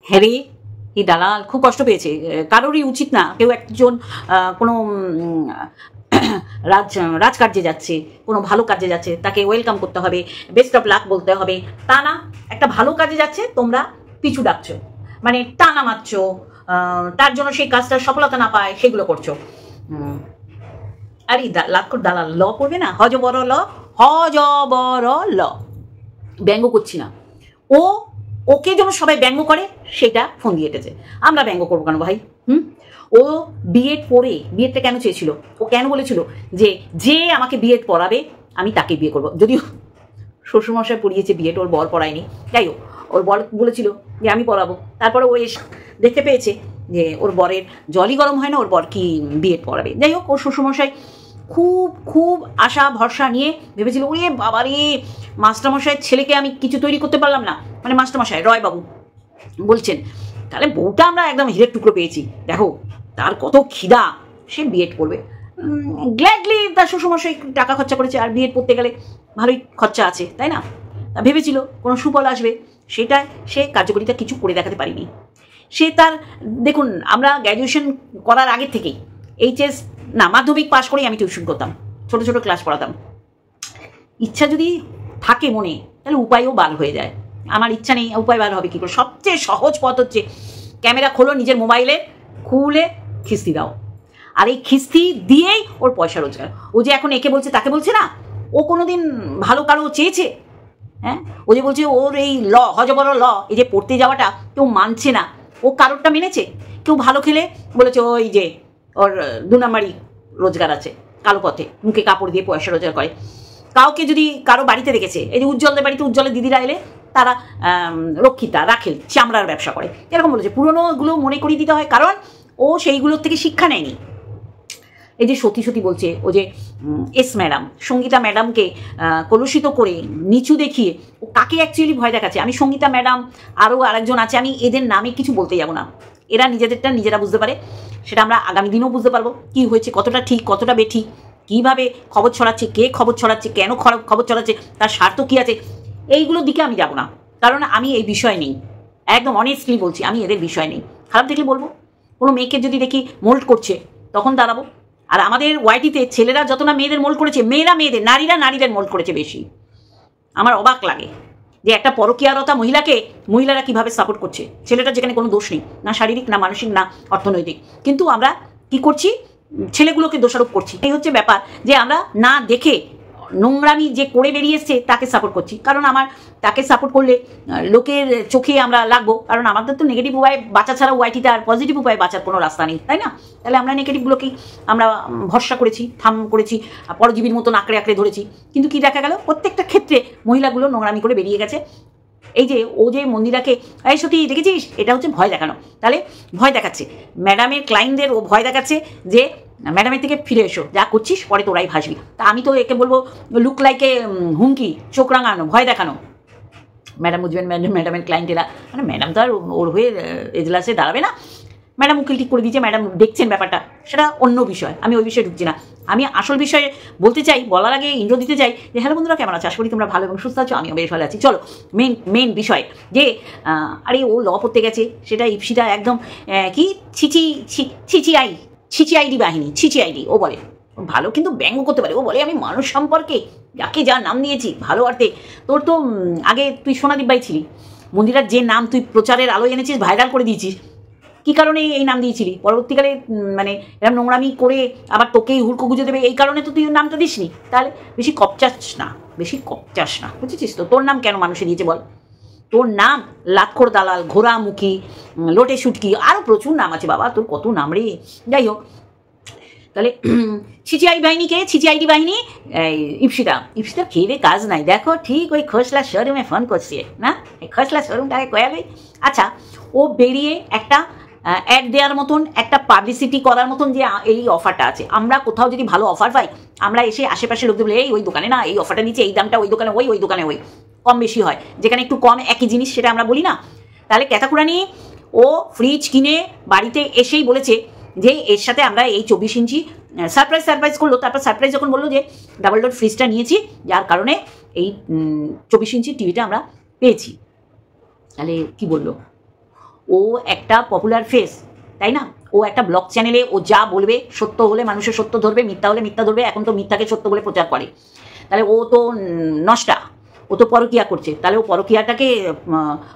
হ্যাঁ রে, এই দালাল খুব কষ্ট পেয়েছে। কারোরই উচিত না কেউ একজন কোনো রাজ রাজকার্যে যাচ্ছে, কোনো ভালো কাজে যাচ্ছে, তাকে ওয়েলকাম করতে হবে, বেস্ট অফ লাক বলতে হবে। তা না, একটা ভালো কাজে যাচ্ছে, তোমরা পিছু ডাকছো, মানে টানা মারছো, তার জন্য সেই কাজটা সফলতা না পায় সেগুলো করছো। আরে লাক্ষর দালাল ল পড়বে না, হজবর ল, হজবর ল। ব্যঙ্গ করছি না, ও ওকে যেন সবাই ব্যঙ্গ করে সেটা ফোন দিয়ে এটেছে। আমরা ব্যঙ্গ করবো কেন ভাই? ও বিএড পড়ে, বিএডটা কেন চেয়েছিল, ও কেন বলেছিল যে যে আমাকে বিএড পড়াবে আমি তাকে বিয়ে করবো। যদিও শ্বশুরমশাই পড়িয়েছে বিএড, ওর বর পড়ায়নি। যাই হোক, ওর বর বলেছিল যে আমি পড়াবো। তারপরে ও এসে দেখতে পেয়েছে যে ওর বরের জলই গরম হয় না, ওর বর কি বিএড পড়াবে। যাই হোক, ওর শ্বশুরমশাই খুব খুব আশা ভরসা নিয়ে ভেবেছিল, ওরে বাবারে মাস্টারমশাইয়ের ছেলেকে আমি কিছু তৈরি করতে পারলাম না। মানে মাস্টারমশাই রয়বাবু বলছেন, তাহলে বউটা আমরা একদম হিরের টুকরো পেয়েছি। দেখো তার কত খিদা, সে বিএড করবে। গ্ল্যাডলি তার শ্বশুরমশাই টাকা খরচা করেছে, আর বিএড পড়তে গেলে ভালোই খরচা আছে, তাই না? ভেবেছিল কোনো সুফল আসবে, সেটা সে কার্যকরিতা কিছু করে দেখাতে পারিনি। সে তার, দেখুন আমরা গ্র্যাজুয়েশন করার আগের থেকেই, এইচএস না মাধ্যমিক পাশ করেই আমি টিউশন করতাম, ছোট ছোট ক্লাস পড়াতাম। ইচ্ছা যদি থাকে মনে, তাহলে উপায়ও বার হয়ে যায়। আমার ইচ্ছা নেই, উপায় বার হবে কী করে? সবচেয়ে সহজ পথ হচ্ছে ক্যামেরা খোলো নিজের মোবাইলে, খুলে খিস্তি দাও, আর এই খিস্তি দিয়েই ওর পয়সা রোজগার। ও যে এখন একে বলছে তাকে বলছে না, ও কোনোদিন ভালো কারো চেয়েছে? হ্যাঁ, ও যে বলছে ওর এই ল, হজবর ল, এই যে পড়তে যাওয়াটা কেউ মানছে না, ও কারোরটা মেনেছে? কেউ ভালো খেলে বলেছে ওই যে ওর 2 নাম্বারই রোজগার আছে, কালো পথে মুখে কাপড় দিয়ে পয়সা রোজগার করে। কাউকে যদি কারো বাড়িতে দেখেছে, এই যে উজ্জ্বলদের বাড়িতে উজ্জ্বলের দিদিরা এলে তারা রক্ষিতা, রাখেল, চামড়ার ব্যবসা করে, এরকম বলেছে। পুরোনোগুলো মনে করিয়ে দিতে হয়, কারণ ও সেইগুলোর থেকে শিক্ষা নেয়নি। এই যে সতী সতী বলছে, ও যে এস ম্যাডাম, সঙ্গীতা ম্যাডামকে কলুষিত করে নিচু দেখিয়ে ও কাকে অ্যাকচুয়ালি ভয় দেখাচ্ছে। আমি সঙ্গীতা ম্যাডাম, আরও আরেকজন আছে, আমি এদের নামে কিছু বলতে যাব না, এরা নিজেদেরটা নিজেরা বুঝতে পারে, সেটা আমরা আগামী দিনেও বুঝতে পারবো কি হয়েছে, কতটা ঠিক কতটা বেঠিক, কীভাবে খবর ছড়াচ্ছে, কে খবর ছড়াচ্ছে, কেন খবর ছড়াচ্ছে, তার স্বার্থ কী আছে, এইগুলোর দিকে আমি যাব না, কারণ আমি এই বিষয় নেই। একদম অনেস্টলি বলছি, আমি এদের বিষয় নেই। খারাপ দেখলে বলবো, কোনো মেয়েকে যদি দেখি মোল্ড করছে তখন দাঁড়াবো। আর আমাদের ওয়াইটিতে ছেলেরা যত না মেয়েদের মোল্ড করেছে, মেয়েরা মেয়েদের, নারীরা নারীদের মোল্ড করেছে বেশি। আমার অবাক লাগে যে একটা পরকীয়ারতা মহিলাকে মহিলারা কিভাবে সাপোর্ট করছে, ছেলেটা যেখানে কোনো দোষ নেই, না শারীরিক, না মানসিক, না অর্থনৈতিক, কিন্তু আমরা কি করছি, ছেলেগুলোকে দোষারোপ করছি। এই হচ্ছে ব্যাপার, যে আমরা না দেখে নোংরামি যে করে বেরিয়ে এসছে তাকে সাপোর্ট করছি। কারণ আমার তাকে সাপোর্ট করলে লোকের চোখে আমরা লাগবো, কারণ আমাদের তো নেগেটিভ উপায়ে বাঁচা ছাড়া ওয়াইটিতে আর পজিটিভ উপায়ে বাঁচার কোনো রাস্তা নেই, তাই না? তাহলে আমরা নেগেটিভগুলোকেই আমরা ভরসা করেছি, থাম করেছি, পরজীবীর মতন আঁকড়ে আঁকড়ে ধরেছি। কিন্তু কি দেখা গেল, প্রত্যেকটা ক্ষেত্রে মহিলাগুলো নোংরামি করে বেরিয়ে গেছে। এই যে ও যে মন্দিরাকে, এই সত্যি দেখেছিস, এটা হচ্ছে ভয় দেখানো। তাহলে ভয় দেখাচ্ছে ম্যাডামের ক্লায়েন্টদের, ও ভয় দেখাচ্ছে যে ম্যাডামের থেকে ফিরে এসো, যা করছিস পরে তোরাই ভাসবি। তা আমি তো একে বলবো লুক লাইকে হুমকি, চোখ রাঙানো, ভয় দেখানো। ম্যাডাম বুঝবেন, ম্যাডামের ক্লায়েন্টেরা, মানে ম্যাডাম তো আর ওর হয়ে এজলাসে দাঁড়াবে না। ম্যাডাম উকিল ঠিক করে দিয়েছে, ম্যাডাম দেখছেন ব্যাপারটা, সেটা অন্য বিষয়, আমি ওই বিষয়ে ঢুকছি না। আমি আসল বিষয়ে বলতে চাই, বলার আগে ইন্ট্রো দিতে চাই যে হ্যালো বন্ধুরা, কেমন আছো? আশা করি তোমরা ভালো এবং সুস্থ আছো, আমিও বেশ ভালো আছি। চলো মেন বিষয়, যে আরে ও ল পড়তে গেছে, সেটা ইপসিটা একদম কি ছিচিআইডি বাহিনী, ছিচিআইডি ও বলে। ভালো কিন্তু ব্যঙ্গ করতে পারে, ও বলে আমি মানুষ সম্পর্কে যাকে যা নাম দিয়েছি ভালো অর্থে। তোর তো আগে তুই সোনাদীপ বাই ছিলি, মন্দিরার যে নাম তুই প্রচারের আলো এনেছিস, ভাইরাল করে দিয়েছিস, কী কারণে এই নাম দিয়েছিলি? পরবর্তীকালে মানে এরকম নোংরামি করে আবার তোকেই হুড়কো গুঁজে দেবে, এই কারণে তো তুই নামটা দিসনি। তাহলে বেশি কপচাস না, বুঝেছিস তো? তোর নাম কেন মানুষে দিয়েছে বল? তোর নাম লাক্ষর দালাল, ঘোড়ামুখী, লোটে শুটকি, আরও প্রচুর নাম আছে বাবা, তোর কত নাম রে। যাই হোক, তাহলে ছিচিআইডি বাহিনী ইপসিতা খেয়ে দে কাজ নাই, দেখো ঠিক ওই খোসলা শোরুমে ফোন করছে না, এই খোসলা শোরুমটাকে কয়ালে। আচ্ছা, ও বেরিয়ে একটা অ্যাড দেওয়ার মতন, একটা পাবলিসিটি করার মতন, যে এই অফারটা আছে, আমরা কোথাও যদি ভালো অফার পাই, আমরা এসে আশেপাশে লোকদের বলে এই ওই দোকানে না এই অফারটা নিচ্ছে, এই দামটা ওই দোকানে ওই দোকানে ওই, কম বেশি হয়, যেখানে একটু কম একই জিনিস সেটা আমরা বলি না। তাহলে ক্যাথাকুরানি ও ফ্রিজ কিনে বাড়িতে এসেই বলেছে যে এর সাথে আমরা এই 24 ইঞ্চি সারপ্রাইজ করলো। তারপর সারপ্রাইজ যখন বললো যে ডাবল ডোর ফ্রিজটা নিয়েছি, যার কারণে এই 24 ইঞ্চি টিভিটা আমরা পেয়েছি। তাহলে কি বললো, ও একটা পপুলার ফেস, তাই না? ও একটা ব্লগ চ্যানেলে ও যা বলবে, সত্য হলে মানুষের সত্য ধরবে, মিথ্যা হলে মিথ্যা ধরবে। এখন তো মিথ্যাকে সত্য বলে প্রচার করে। তাহলে ও তো নষ্টা, ও তো পরকিয়া করছে। তাহলে ও পরকিয়াটাকে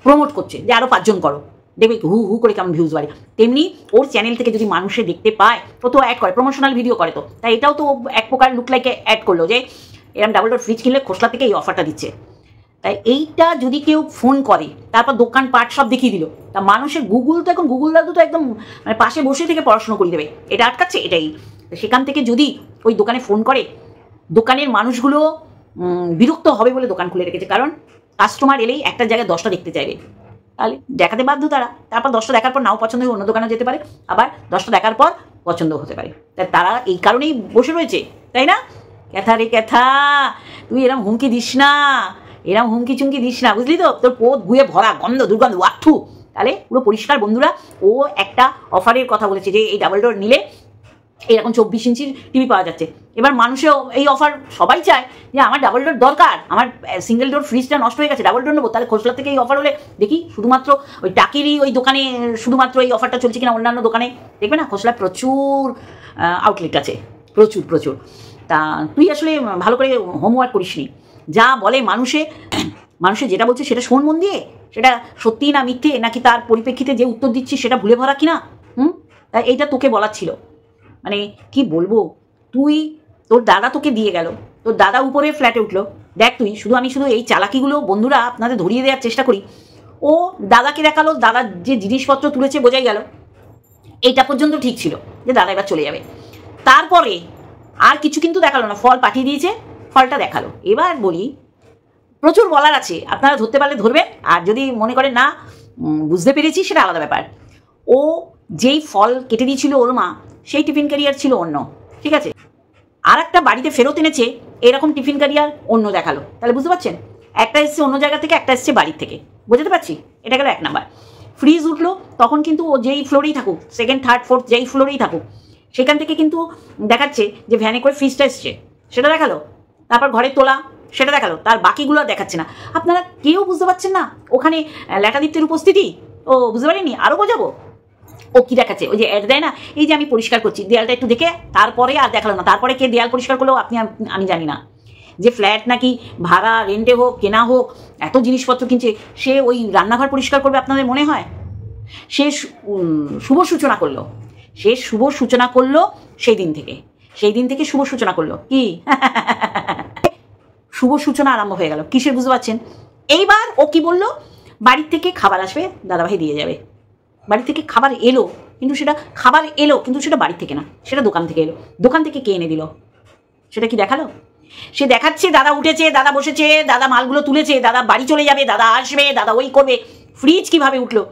প্রমোট করছে যে আরও 5 জন করো, দেখবে হু হু করে কেমন ভিউজ বাড়ে। তেমনি ওর চ্যানেল থেকে যদি মানুষে দেখতে পায়, ও তো অ্যাড করে, প্রমোশনাল ভিডিও করে। তো তাই এটাও তো এক প্রকার লুক লাইকে অ্যাড করলো যে এরকম ডাবল ডোর ফ্রিজ কিনলে খোসলা থেকে এই অফারটা দিচ্ছে। তাই এইটা যদি কেউ ফোন করে, তারপর দোকান পাট সব দেখিয়ে দিল, তা মানুষের গুগল তো এখন, গুগল দাদু তো একদম মানে পাশে বসে থেকে পড়াশোনা করে দেবে, এটা আটকাচ্ছে এটাই। সেখান থেকে যদি ওই দোকানে ফোন করে, দোকানের মানুষগুলো বিরক্ত হবে বলে দোকান খুলে রেখেছে। কারণ কাস্টমার এলেই একটা জায়গায় 10টা দেখতে চাইবে, তাহলে দেখাতে বাধ্য তারা। তারপর 10টা দেখার পর নাও পছন্দ হয়ে অন্য দোকানে যেতে পারে, আবার 10টা দেখার পর পছন্দ হতে পারে। তাই তারা এই কারণেই বসে রয়েছে, তাই না? ক্যাথা রে ক্যাথা, তুই এরম হুমকি দিস না, এরম হুমকি চুমকি দিস না, বুঝলি তো? তোর পোত গুয়ে ভরা, গন্ধ দুর্গন্ধ ওয়াঠু। তাহলে পুরো পরিষ্কার বন্ধুরা, ও একটা অফারের কথা বলেছে যে এই ডাবল ডোর নিলে এরকম 24 ইঞ্চির টিভি পাওয়া যাচ্ছে। এবার মানুষেও এই অফার সবাই চায় যে আমার ডাবল ডোর দরকার, আমার সিঙ্গেল ডোর ফ্রিজটা নষ্ট হয়ে গেছে, ডাবল ডোর নেবো। তাহলে খোসলা থেকে এই অফার হলে দেখি শুধুমাত্র ওই টাকিরই ওই দোকানে শুধুমাত্র এই অফারটা চলছে কিনা, অন্যান্য দোকানে দেখবে না খোসলায় প্রচুর আউটলেট আছে, প্রচুর প্রচুর। তা তুই আসলে ভালো করে হোমওয়ার্ক করিসনি। যা বলে মানুষে যেটা বলছে সেটা শোন মন দিয়ে, সেটা সত্যি না মিথ্যে, নাকি তার পরিপ্রেক্ষিতে যে উত্তর দিচ্ছিস সেটা ভুলে ভরা কিনা। তাই এইটা তোকে বলার ছিল। মানে কি বলবো, তোর দাদা তোকে দিয়ে গেল, তোর দাদা উপরে ফ্ল্যাটে উঠলো। দেখ তুই আমি শুধু এই চালাকিগুলো বন্ধুরা আপনাদের ধরিয়ে দেওয়ার চেষ্টা করি। ও দাদাকে দেখালো, দাদার যে জিনিসপত্র তুলেছে বোঝাই গেল, এইটা পর্যন্ত ঠিক ছিল যে দাদা এবার চলে যাবে। তারপরে আর কিছু কিন্তু দেখালো না, ফল পাঠিয়ে দিয়েছে, ফলটা দেখালো। এবার বলি, প্রচুর বলার আছে, আপনারা ধরতে পারলে ধরবেন, আর যদি মনে করেন না বুঝতে পেরেছি সেটা আলাদা ব্যাপার। ও যেই ফল কেটে দিয়েছিল ওর মা, সেই টিফিন ক্যারিয়ার ছিল অন্য, ঠিক আছে? আর একটা বাড়িতে ফেরত এনেছে এরকম টিফিন ক্যারিয়ার অন্য দেখালো। তাহলে বুঝতে পারছেন, একটা এসছে অন্য জায়গা থেকে, একটা এসছে বাড়ির থেকে। বুঝতে পারছি? এটা গেল 1 নাম্বার। ফ্রিজ উঠলো, তখন কিন্তু ও যেই ফ্লোরেই থাকুক, 2nd 3rd 4th যেই ফ্লোরেই থাকুক, সেখান থেকে কিন্তু দেখাচ্ছে যে ভ্যানে করে ফ্রিজটা এসছে, সেটা দেখালো। তারপর ঘরে তোলা, সেটা দেখালো। তার বাকিগুলো দেখাচ্ছে না। আপনারা কেউ বুঝতে পারছেন না ওখানে ল্যাটাদীপ্তের উপস্থিতি? ও বুঝতে পারিনি? আরও বোঝাবো। ও কি দেখাচ্ছে, ওই যে অ্যাড দেয় না, এই যে আমি পরিষ্কার করছি দেয়ালটা একটু দেখে, তারপরে আর দেখালো না। তারপরে কে দেয়াল পরিষ্কার করলো আমি জানি না। যে ফ্ল্যাট নাকি ভাড়া রেন্টে হোক কেনা হোক এত জিনিসপত্র কিনছে, সে ওই রান্নাঘর পরিষ্কার করবে আপনাদের মনে হয়? সে শুভ সূচনা করলো, সেই দিন থেকে শুভ সূচনা করলো। কি শুভ সূচনা আরম্ভ হয়ে গেল কিসের, বুঝতে পারছেন? এইবার ও কি বললো, বাড়ির থেকে খাবার আসবে, দাদাভাই দিয়ে যাবে। বাড়ি থেকে খাবার এলো, কিন্তু সেটা বাড়ি থেকে না, সেটা দোকান থেকে এলো। দোকান থেকে কে এনে দিল সেটা কি দেখালো? সে দেখাচ্ছে দাদা উঠেছে, দাদা বসেছে, দাদা মালগুলো তুলেছে, দাদা বাড়ি চলে যাবে, দাদা আসবে, দাদা ওই করবে। ফ্রিজ কিভাবে উঠলো,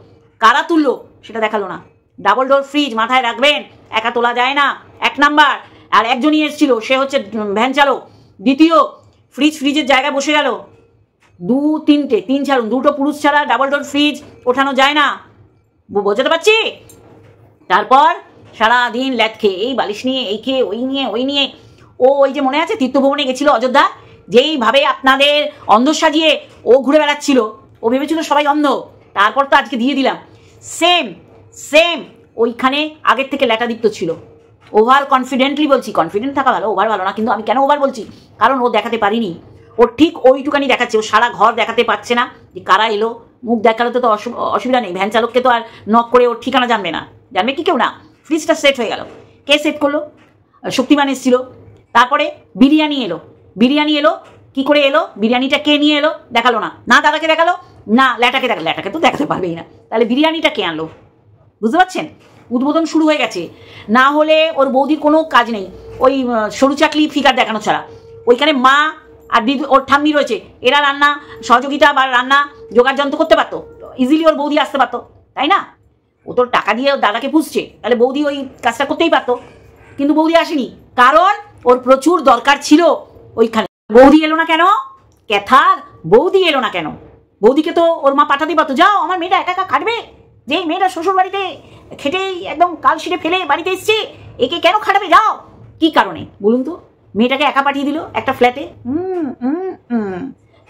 কারা তুললো সেটা দেখালো না। ডাবল ডোর ফ্রিজ মাথায় রাখবেন, একা তোলা যায় না, 1 নাম্বার। আর একজনই এসেছিল, সে হচ্ছে ভ্যান চালক। দ্বিতীয়, ফ্রিজের জায়গায় বসে গেল। 3 ছাড়ুন, 2টো পুরুষ ছাড়া ডাবল ডোর ফ্রিজ ওঠানো যায় না, বোঝাতে পারছি? তারপর সারাদিন ল্যাদ খেয়ে, এই বালিশ নিয়ে, এই খেয়ে, ওই নিয়ে ওই যে মনে আছে তীর্থভ্রমণে গেছিল অযোধ্যা, যেইভাবে আপনাদের অন্ধ সাজিয়ে ও ঘুরে বেড়াচ্ছিল, ও ভেবেছিল সবাই অন্ধ। তারপর তো আজকে দিয়ে দিলাম সেম ওইখানে আগের থেকে ল্যাটাদীপ্ত ছিল। ওভার কনফিডেন্টলি বলছি, কনফিডেন্ট থাকা ভালো, ওভার ভালো না, কিন্তু আমি কেন ওভার বলছি, কারণ ও দেখাতে পারিনি। ও ঠিক ওইটুকানি দেখাচ্ছে, ও সারা ঘর দেখাতে পারছে না যে কারা এলো। মুখ দেখালে তো অসুবিধা নেই, ভ্যান চালককে তো আর নক করে ওর ঠিকানা জানবে না, জানবে কি কেউ না। ফ্রিজটা সেট হয়ে গেল, কে সেট করলো? শক্তিমান এসেছিল। তারপরে বিরিয়ানি এলো, কি করে এলো? বিরিয়ানিটা কে নিয়ে এলো দেখালো না, না দাদাকে দেখালো, না ল্যাটাকে তো দেখাতে পারবেই না। তাহলে বিরিয়ানিটা কে আনলো? বুঝতে পারছেন? উদ্বোধন শুরু হয়ে গেছে। না হলে ওর বৌদির কোনো কাজ নেই ওই সরু চাকলি ফিগার দেখানো ছাড়া। ওইখানে মা আর দিদি, ওর ঠাম্মি রয়েছে, এরা রান্না সহযোগিতা বা রান্না জোগাড় যন্ত্র করতে পারতো, ইজিলি ওর বৌদি আসতে পারতো, তাই না? ও তোর টাকা দিয়ে দাদাকে পুষছে, তাহলে বৌদি ওই কাজটা করতেই পারতো, কিন্তু বৌদি আসেনি, কারণ ওর প্রচুর দরকার ছিল ওইখানে। বৌদি এলো না কেন? ক্যাথার বৌদি এলো না কেন? বৌদিকে তো ওর মা পাঠাতেই পারতো, যাও আমার মেয়েটা একা একা খাটবে, যেই মেয়েটা শ্বশুর বাড়িতে খেটেই একদম কাল শিরে ফেলে বাড়িতে এসছে, একে কেন খাটাবে, যাও। কি কারণে বলুন তো? মেয়েটাকে একা পাঠিয়ে দিল একটা ফ্ল্যাটে।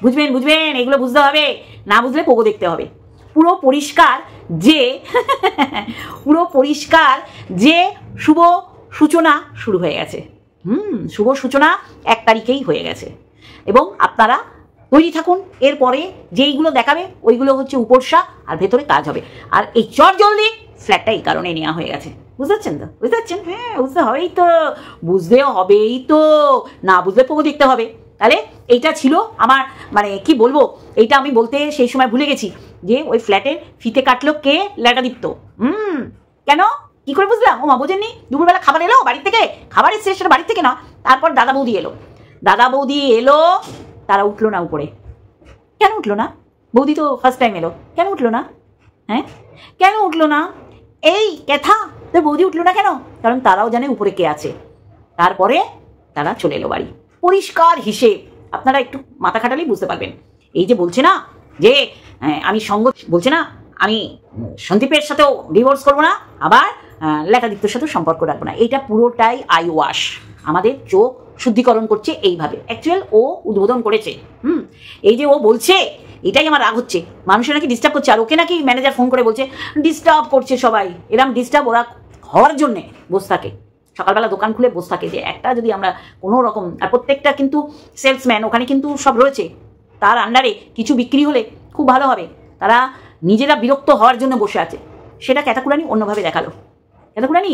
বুঝবেন, এগুলো বুঝতে হবে, না বুঝলে পোগো দেখতে হবে। পুরো পরিষ্কার যে পুরো পরিষ্কার যে শুভ সূচনা শুরু হয়ে গেছে। শুভ সূচনা 1 তারিখেই হয়ে গেছে এবং আপনারা তৈরি থাকুন। এরপরে যেইগুলো দেখাবে ওইগুলো হচ্ছে উপরসা আর ভেতরে কাজ হবে। আর এই চটজলদি ফ্ল্যাটটা এই কারণে নেওয়া হয়ে গেছে, বুঝতে পারছেন তো? বুঝতে পারছেন? হ্যাঁ, বুঝতে হবেই তো, বুঝতেও হবেই তো, না বুঝলে পোকো দেখতে হবে। তাহলে এইটা ছিল আমার, মানে কি বলবো, এইটা আমি বলতে সেই সময় ভুলে গেছি যে ওই ফ্ল্যাটের ফিতে কাটলো কে? ল্যাটাদীপ্ত। কেন, কি করে বুঝলাম? ও মা, বোঝেননি? দুপুরবেলা খাবার এলো বাড়ি থেকে, খাবার এসছে সেটা বাড়ি থেকে না, তারপর দাদা বৌদি এলো, তারা উঠলো না উপরে। কেন উঠলো না? বৌদি তো ফার্স্ট টাইম এলো, কেন উঠলো না? হ্যাঁ, কেন উঠলো না? এই কথা তো বৌদি উঠলো না কেন? কারণ তারাও জানে উপরে কে আছে। তারপরে তারা চলে এলো বাড়ি। পরিষ্কার হিসেব, আপনারা একটু মাথা খাটালেই বুঝতে পারবেন। এই যে বলছে না যে আমি সঙ্গ, বলছে না আমি সন্দীপের সাথেও ডিভোর্স করবো না, আবার ল্যাটাদীপ্তর সাথেও সম্পর্ক রাখবো না, এইটা পুরোটাই আই ওয়াশ। আমাদের চোখ শুদ্ধিকরণ করছে এইভাবে। অ্যাকচুয়াল ও উদ্বোধন করেছে। এই যে ও বলছে, এটাই আমার রাগ হচ্ছে। মানুষের নাকি ডিস্টার্ব করছে, আর ওকে নাকি ম্যানেজার ফোন করে বলছে ডিস্টার্ব করছে সবাই। এরকম ডিস্টার্ব ওরা হওয়ার জন্যে বসে থাকে, সকালবেলা দোকান খুলে বসে থাকে যে একটা যদি আমরা কোনো রকম, আর প্রত্যেকটা কিন্তু সেলসম্যান ওখানে কিন্তু সব রয়েছে, তার আন্ডারে কিছু বিক্রি হলে খুব ভালো হবে। তারা নিজেরা বিরক্ত হওয়ার জন্য বসে আছে। সেটা ক্যাতাকুরানি অন্যভাবে দেখালো। ক্যাতাকুরানি,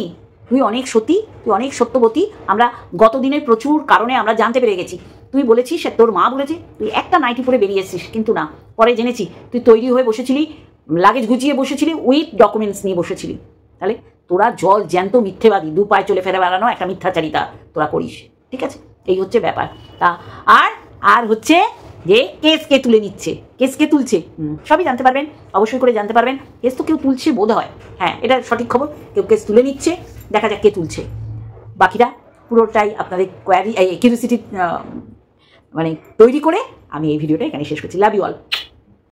তুই অনেক সতী, তুই অনেক সত্যবতী। আমরা গত দিনের প্রচুর কারণে আমরা জানতে পেরে গেছি। তুই বলেছিস, তোর মা বলেছে তুই একটা নাইটি পরে বেরিয়ে এসেছিস, কিন্তু না, পরে জেনেছি তুই তৈরি হয়ে বসেছিলি, লাগেজ গুছিয়ে বসেছিলি, উইথ ডকুমেন্টস নিয়ে বসেছিলি। তাহলে তোরা জল জ্যান্ত মিথ্যেবাদী, 2 পায়ে চলে ফেরে বেড়ানো একটা মিথ্যাচারিতা তোরা করিস, ঠিক আছে? এই হচ্ছে ব্যাপার। তা আর হচ্ছে যে কেস কে তুলে নিচ্ছে, কেস কে তুলছে, সবই জানতে পারবেন, অবশ্যই করে জানতে পারবেন। কেস তো কেউ তুলছে বোধ হয়, হ্যাঁ এটা সঠিক খবর, কেউ কেস তুলে নিচ্ছে, দেখা যাক কে তুলছে। বাকিটা পুরোটাই আপনাদের কিউরিওসিটি মানে তৈরি করে আমি এই ভিডিওটা এখানে শেষ করছি। Love you all.